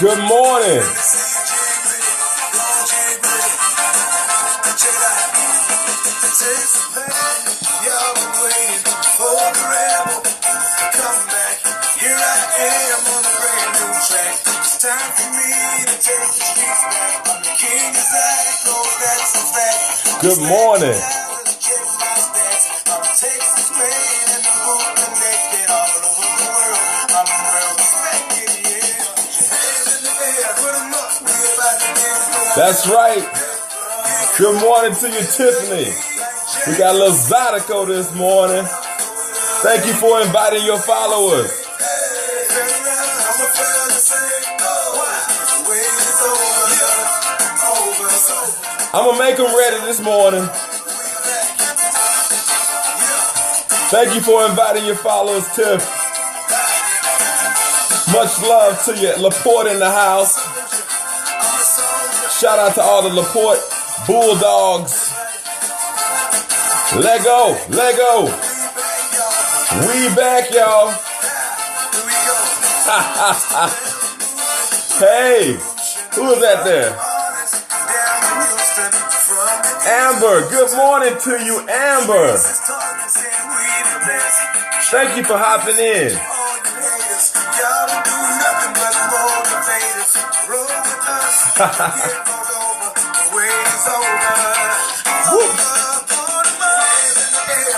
Good morning. Good morning. That's right. Good morning to you, Tiffany. We got a little Zydeco this morning. Thank you for inviting your followers. I'm going to make them ready this morning. Thank you for inviting your followers, Tiff. Much love to you. Laporte in the house. Shout out to all the Laporte Bulldogs. Lego. We back, y'all. Hey, who is that there? Amber, good morning to you, Amber. Thank you for hopping in.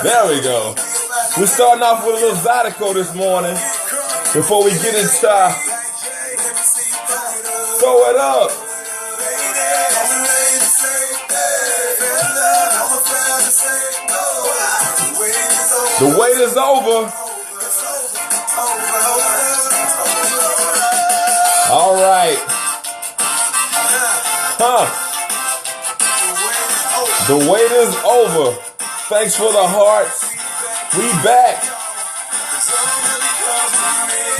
There we go. We're starting off with a little Zydeco this morning before we get into throw it up. The wait is over. All right. The wait is over. Thanks for the hearts. We back.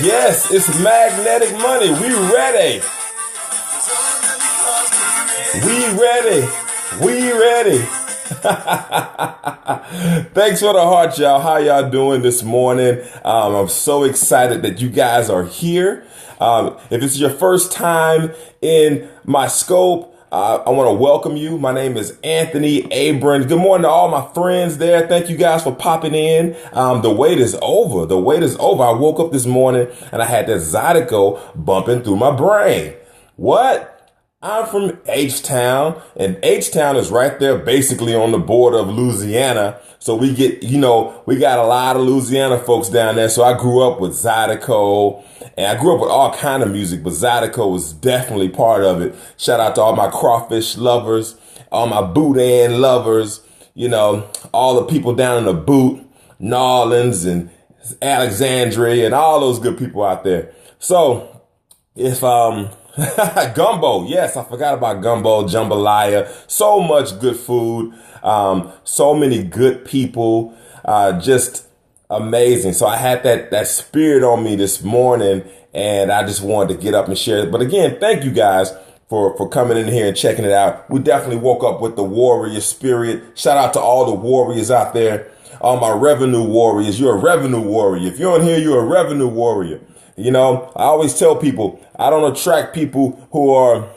Yes, it's magnetic money. We ready. We ready. Thanks for the heart, y'all. How y'all doing this morning? I'm so excited that you guys are here. If this is your first time in my scope, I want to welcome you. My name is Anthony Abron. Good morning to all my friends there. Thank you guys for popping in. The wait is over. I woke up this morning and I had that Zydeco bumping through my brain. What? I'm from H-Town, and H-Town is right there basically on the border of Louisiana. So we got a lot of Louisiana folks down there. So I grew up with Zydeco, and I grew up with all kind of music, but Zydeco was definitely part of it. Shout out to all my crawfish lovers, all my boudin lovers, all the people down in the Boot, Narlands and Alexandria and all those good people out there. So if, gumbo. Yes, I forgot about gumbo, jambalaya. So much good food. So many good people. Just amazing. So I had that spirit on me this morning, and I just wanted to get up and share it. But again, thank you guys for coming in here and checking it out. We definitely woke up with the warrior spirit. Shout out to all the warriors out there. All my revenue warriors. You're a revenue warrior. If you're on here, you're a revenue warrior. I always tell people, I don't attract people who are,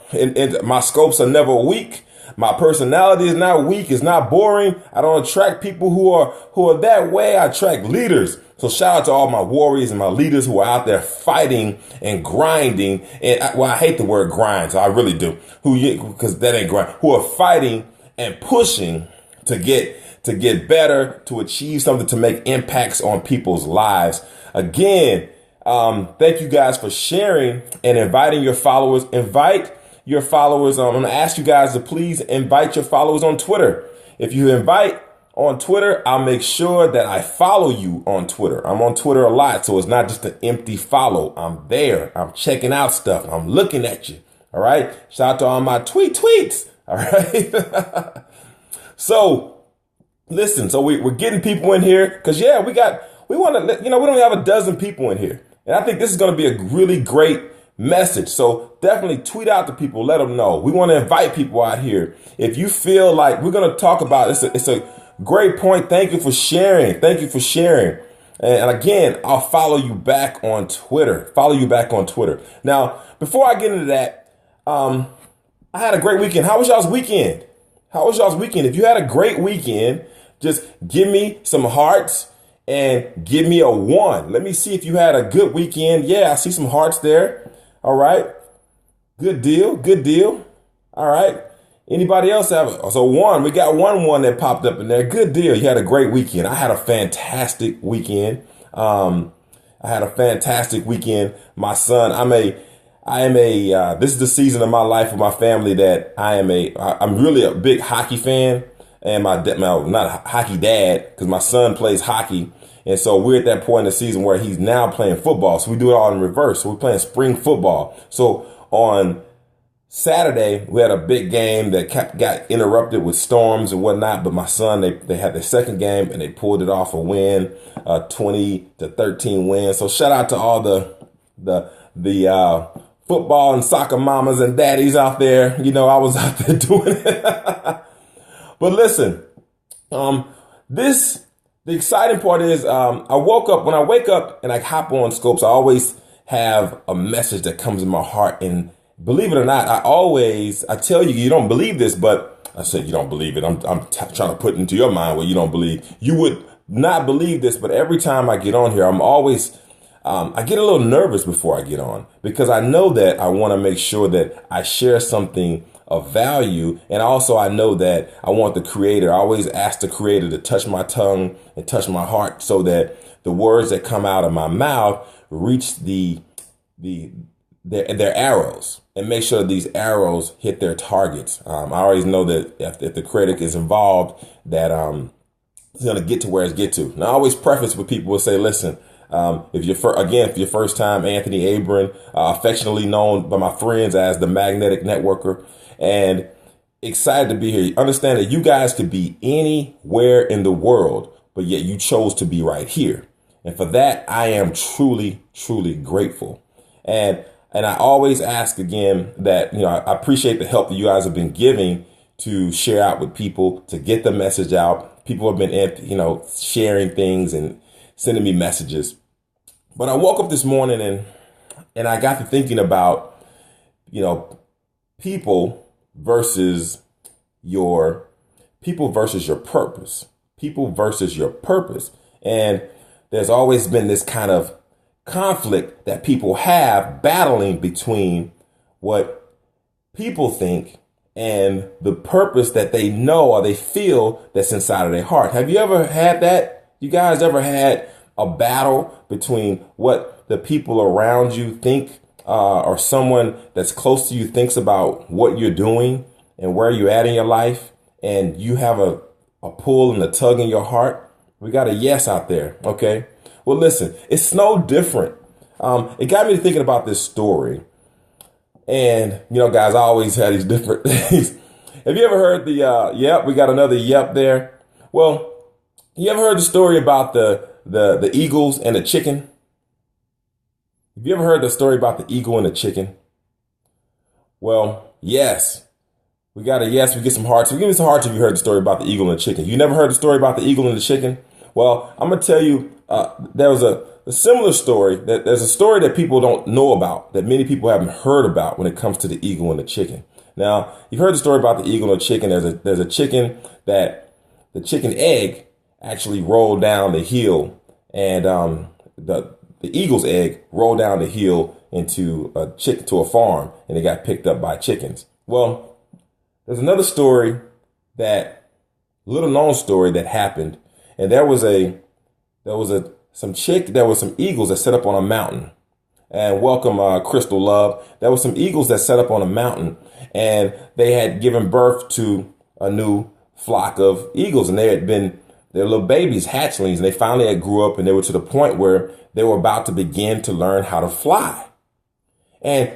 my scopes are never weak. My personality is not weak. It's not boring. I don't attract people who are that way. I attract leaders. So shout out to all my warriors and my leaders who are out there fighting and grinding. And I hate the word grind. So I really do. Because that ain't grind. Who are fighting and pushing to get better, to achieve something, to make impacts on people's lives. Again, thank you guys for sharing and inviting your followers. Invite your followers. I'm going to ask you guys to please invite your followers on Twitter. If you invite on Twitter, I'll make sure that I follow you on Twitter. I'm on Twitter a lot, so it's not just an empty follow. I'm there. I'm checking out stuff. I'm looking at you. All right. Shout out to all my tweets. All right. So listen, we're getting people in here because, we want to, we don't have a dozen people in here. And I think this is going to be a really great message. So definitely tweet out to people. Let them know. We want to invite people out here. If you feel like we're going to talk about it's a great point. Thank you for sharing. And again, I'll follow you back on Twitter. Follow you back on Twitter. Now, before I get into that, I had a great weekend. How was y'all's weekend? How was y'all's weekend? If you had a great weekend, just give me some hearts and give me a 1. Let me see if you had a good weekend. Yeah, I see some hearts there. All right. Good deal. Good deal. All right. Anybody else have it? So 1, we got one that popped up in there. Good deal. You had a great weekend. I had a fantastic weekend. My son, this is the season of my life with my family that I'm really a big hockey fan, and not a hockey dad, because my son plays hockey. And so we're at that point in the season where he's now playing football. So we do it all in reverse. So we're playing spring football. So on Saturday, we had a big game that got interrupted with storms and whatnot. But my son, they had their second game and they pulled it off a win, 20-13 win. So shout out to all the football and soccer mamas and daddies out there. You know, I was out there doing it. But listen, the exciting part is when I wake up and I hop on Scopes, I always have a message that comes in my heart. And believe it or not, I tell you, you don't believe this, but I said you don't believe it. I'm trying to put it into your mind where you don't believe. You would not believe this, but every time I get on here, I'm always I get a little nervous before I get on, because I know that I want to make sure that I share something of value. And also I know that I want I always ask the creator to touch my tongue and touch my heart so that the words that come out of my mouth reach their arrows and make sure these arrows hit their targets. I always know that if the critic is involved, that it's going to get to where it's get to. And I always preface with people will say, listen, if you're first time, Anthony Abron, affectionately known by my friends as the Magnetic Networker, and excited to be here. Understand that you guys could be anywhere in the world, but yet you chose to be right here. And for that, I am truly, truly grateful. And I always ask again that, I appreciate the help that you guys have been giving to share out with people, to get the message out. People have been, sharing things and sending me messages. But I woke up this morning and I got to thinking about, people versus your purpose. People versus your purpose. And there's always been this kind of conflict that people have battling between what people think and the purpose that they know or they feel that's inside of their heart. Have you ever had that? You guys ever had a battle between what the people around you think or someone that's close to you thinks about what you're doing and where you're at in your life, and you have a pull and a tug in your heart? We got a yes out there. Okay. Well, listen, it's no different. It got me thinking about this story. And, guys, I always had these different things. Have you ever heard we got another yep there. Well, you ever heard the story about the eagles and the chicken? Have you ever heard the story about the eagle and the chicken? Well, yes. We got a yes. We get some hearts. So give me some hearts if you heard the story about the eagle and the chicken. You never heard the story about the eagle and the chicken? Well, I'm going to tell you, there was a similar story. There's a story that people don't know about, that many people haven't heard about when it comes to the eagle and the chicken. Now, you've heard the story about the eagle and the chicken. There's a chicken that the chicken egg actually rolled down the hill, and the eagle's egg rolled down the hill into a farm, and it got picked up by chickens. Well, there's another story, little known story that happened, and there was some eagles that set up on a mountain. And welcome, Crystal Love. There was some eagles that set up on a mountain, and they had given birth to a new flock of eagles, and their little babies, hatchlings, and they finally had grew up, and they were to the point where they were about to begin to learn how to fly. And,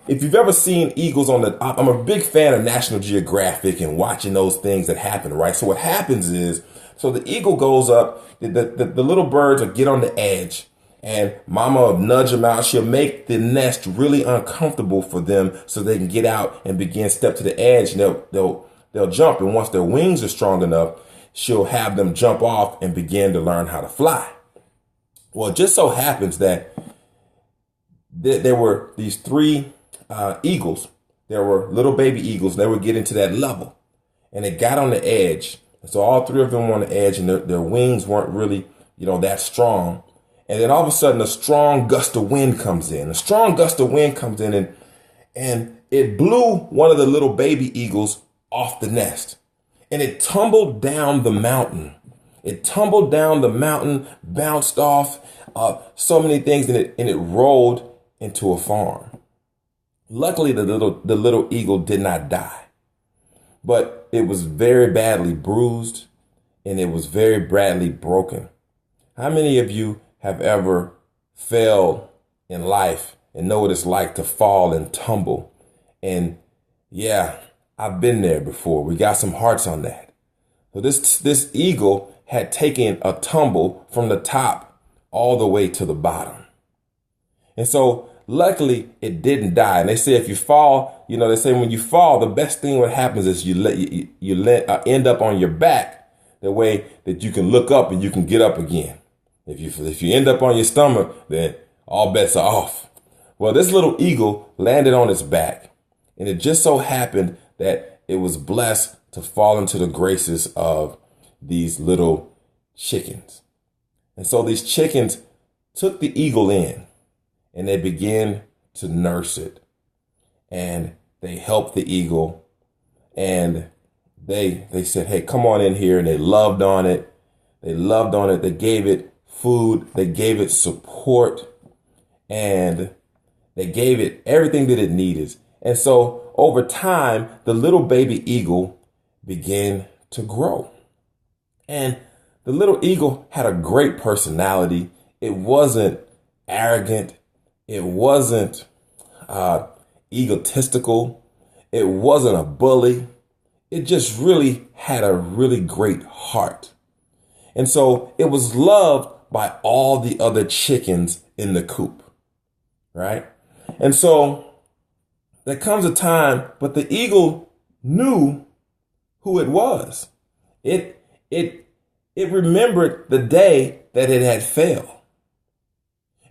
if you've ever seen eagles I'm a big fan of National Geographic and watching those things that happen, right? So what happens is, the eagle goes up, the little birds will get on the edge, and mama will nudge them out. She'll make the nest really uncomfortable for them so they can get out and begin step to the edge, and they'll jump. And once their wings are strong enough, she'll have them jump off and begin to learn how to fly. Well, it just so happens that there were these three eagles. There were little baby eagles. They were getting to that level, and they got on the edge. And so all three of them were on the edge, and their wings weren't really, that strong. And then all of a sudden, a strong gust of wind comes in. A strong gust of wind comes in, and it blew one of the little baby eagles off the nest, and it tumbled down the mountain. It tumbled down the mountain, bounced off so many things, and it rolled into a farm. Luckily, the little eagle did not die, but it was very badly bruised, and it was very badly broken. How many of you have ever failed in life and know what it's like to fall and tumble? And yeah, I've been there before. We got some hearts on that. So this eagle had taken a tumble from the top all the way to the bottom. And so luckily it didn't die. And they say if you fall, they say when you fall, the best thing what happens is you end up on your back, the way that you can look up and you can get up again. If you end up on your stomach, then all bets are off. Well, this little eagle landed on its back, and it just so happened that it was blessed to fall into the graces of these little chickens. And so these chickens took the eagle in, and they began to nurse it, and they helped the eagle, and they said, hey, come on in here. And they loved on it. They gave it food. They gave it support, and they gave it everything that it needed. And so over time, the little baby eagle began to grow. And the little eagle had a great personality. It wasn't arrogant. It wasn't egotistical. It wasn't a bully. It just really had a really great heart. And so it was loved by all the other chickens in the coop, right? And so there comes a time, but the eagle knew who it was. It remembered the day that it had failed.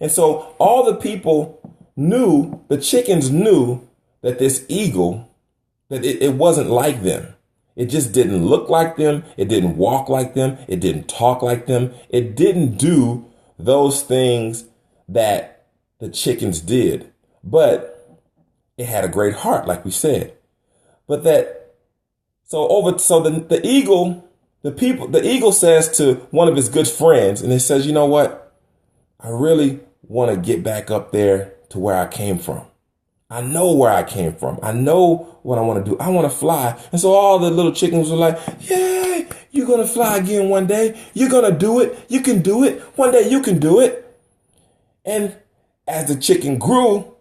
And so all the people knew, the chickens knew that this eagle, that it wasn't like them. It just didn't look like them. It didn't walk like them. It didn't talk like them. It didn't do those things that the chickens did. But it had a great heart, like we said. But the eagle says to one of his good friends, and he says, you know what? I really want to get back up there to where I came from. I know where I came from. I know what I want to do. I want to fly. And so all the little chickens were like, yay, you're going to fly again one day. You're going to do it. You can do it. One day you can do it. And as the chicken grew,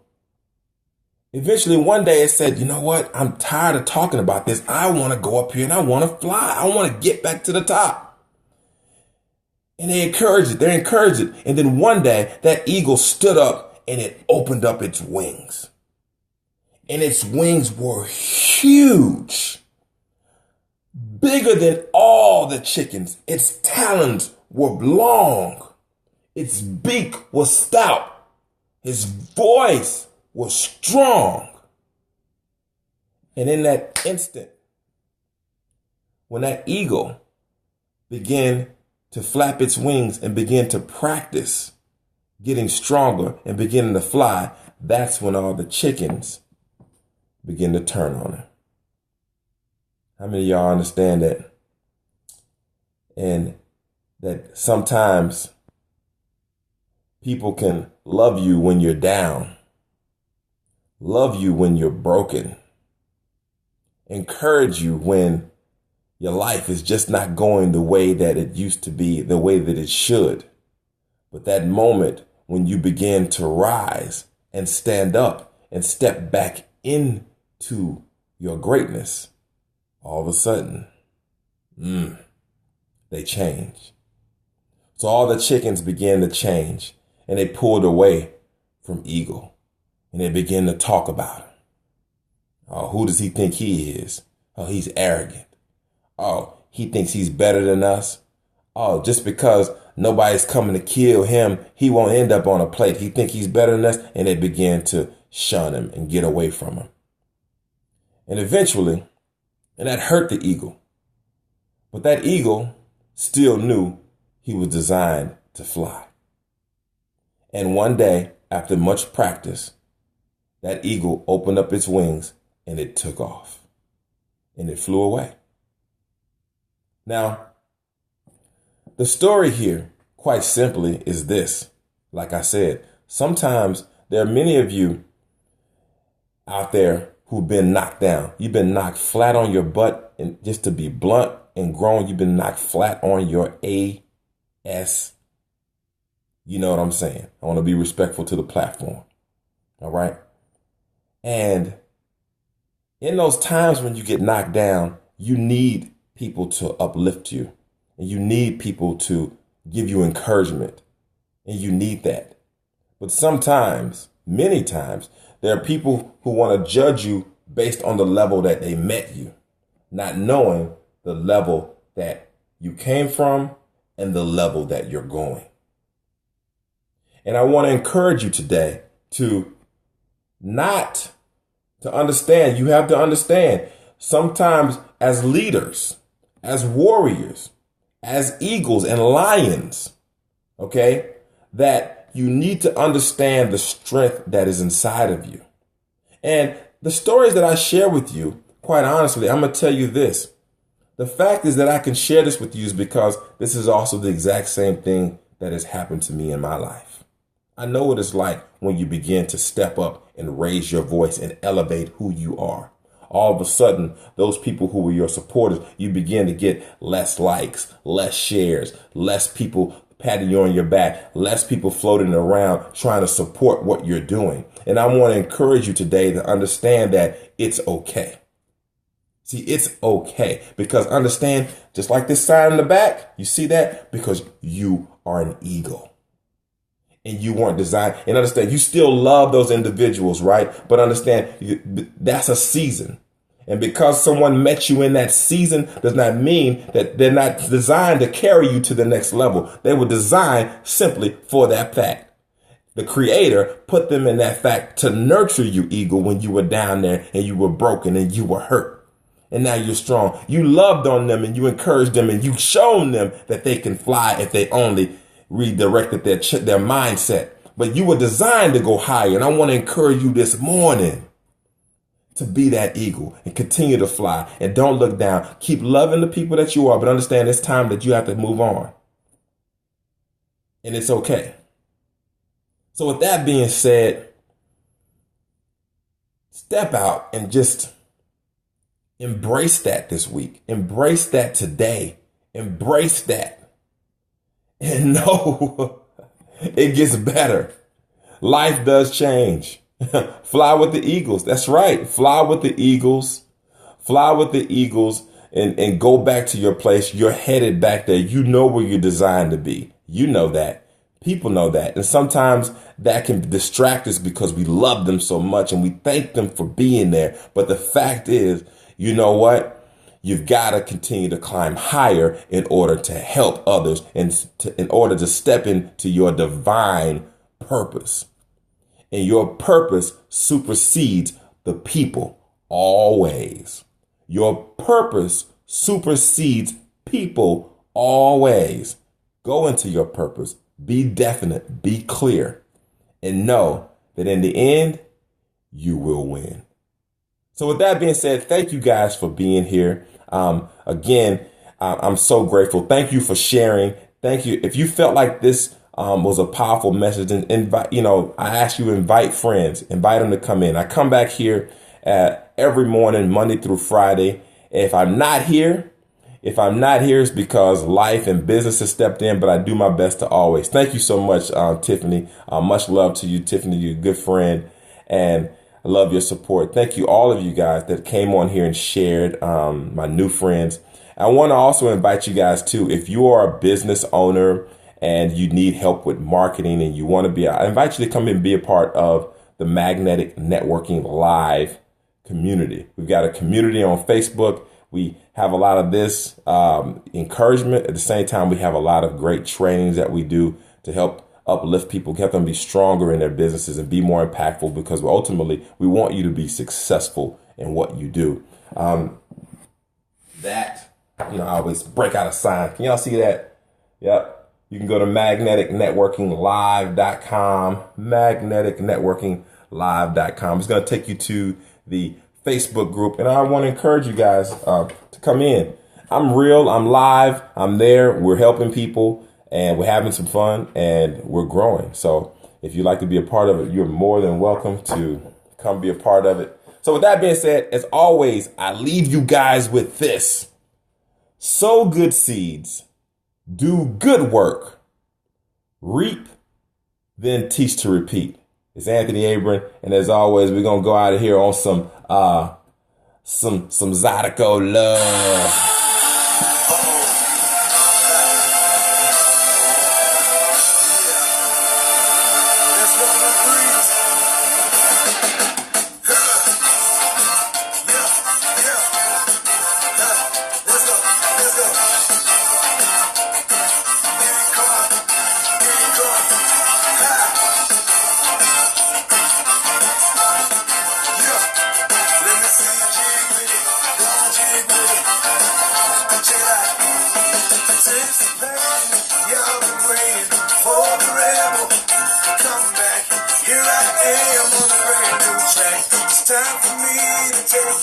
eventually one day it said, you know what? I'm tired of talking about this. I want to go up here and I want to fly. I want to get back to the top. And they encouraged it. They encouraged it. And then one day that eagle stood up and it opened up its wings. And its wings were huge, bigger than all the chickens. Its talons were long. Its beak was stout. His voice was strong. And in that instant, when that eagle began to flap its wings and begin to practice getting stronger and beginning to fly, that's when all the chickens begin to turn on her. How many of y'all understand that? And that sometimes people can love you when you're down, love you when you're broken, encourage you when your life is just not going the way that it used to be, the way that it should. But that moment when you begin to rise and stand up and step back into your greatness, all of a sudden, they change. So all the chickens began to change, and they pulled away from Eagle, and they began to talk about him. Oh, who does he think he is? Oh, he's arrogant. Oh, he thinks he's better than us. Oh, just because nobody's coming to kill him. He won't end up on a plate. He think he's better than us. And they began to shun him and get away from him. And eventually, and that hurt the eagle. But that eagle still knew he was designed to fly. And one day, after much practice, that eagle opened up its wings and it took off. And it flew away. Now, the story here, quite simply, is this. Like I said, sometimes there are many of you out there who've been knocked down. You've been knocked flat on your butt, and just to be blunt and grown, you've been knocked flat on your ass. You know what I'm saying? I want to be respectful to the platform. All right. And in those times when you get knocked down, you need people to uplift you, and you need people to give you encouragement, and you need that. But sometimes, many times, there are people who want to judge you based on the level that they met you, not knowing the level that you came from and the level that you're going. And I want to encourage you today to understand. You have to understand, sometimes as leaders, as warriors, as eagles and lions, okay, that you need to understand the strength that is inside of you. And the stories that I share with you, quite honestly, I'm going to tell you this. The fact is that I can share this with you is because this is also the exact same thing that has happened to me in my life. I know what it's like when you begin to step up and raise your voice and elevate who you are. All of a sudden, those people who were your supporters, you begin to get less likes, less shares, less people patting you on your back, less people floating around trying to support what you're doing. And I want to encourage you today to understand that it's okay. See, it's okay, because understand, just like this sign in the back, you see that? Because you are an eagle. And you weren't designed, and understand, you still love those individuals, right? But understand, that's a season. And because someone met you in that season does not mean that they're not designed to carry you to the next level. They were designed simply for that fact. The Creator put them in that fact to nurture you, eagle, when you were down there and you were broken and you were hurt. And now you're strong. You loved on them and you encouraged them and you shown them that they can fly if they only redirected their mindset. But you were designed to go higher. And I want to encourage you this morning to be that eagle and continue to fly and don't look down. Keep loving the people that you are, but understand it's time that you have to move on. And it's okay. So with that being said, step out and just embrace that this week. Embrace that today. Embrace that. And know it gets better. Life does change. Fly with the eagles. That's right. Fly with the eagles. Fly with the eagles and go back to your place. You're headed back there. You know where you're designed to be. You know that. People know that. And sometimes that can distract us because we love them so much and we thank them for being there. But the fact is, you know what? You've got to continue to climb higher in order to help others and in order to step into your divine purpose. And your purpose supersedes the people always. Your purpose supersedes people always. Go into your purpose. Be definite. Be clear. And know that in the end, you will win. So with that being said, thank you guys for being here. Again, I'm so grateful. Thank you for sharing. Thank you. If you felt like this was a powerful message, and invite, I ask you to invite friends, invite them to come in. I come back here every morning, Monday through Friday. If I'm not here, it's because life and business has stepped in, but I do my best to always. Thank you so much, Tiffany. Much love to you, Tiffany. You're a good friend, and I love your support. Thank you, all of you guys that came on here and shared, my new friends. I want to also invite you guys too, if you are a business owner and you need help with marketing and you want to be, I invite you to come and be a part of the Magnetic Networking Live community. We've got a community on Facebook. we have a lot of this encouragement. At the same time, we have a lot of great trainings that we do to help uplift people, help them be stronger in their businesses and be more impactful, because ultimately we want you to be successful in what you do. I always break out a sign. Can y'all see that? Yep. You can go to magneticnetworkinglive.com, magneticnetworkinglive.com. It's going to take you to the Facebook group, and I want to encourage you guys to come in. I'm real. I'm live. I'm there. We're helping people, and we're having some fun, and we're growing. So if you'd like to be a part of it, you're more than welcome to come be a part of it. So with that being said, as always, I leave you guys with this. Sow good seeds. Do good work. Reap, then teach to repeat. It's Anthony Abron, and as always, we're gonna go out of here on some Zydeco love. Here I am on a brand new track. It's time for me to take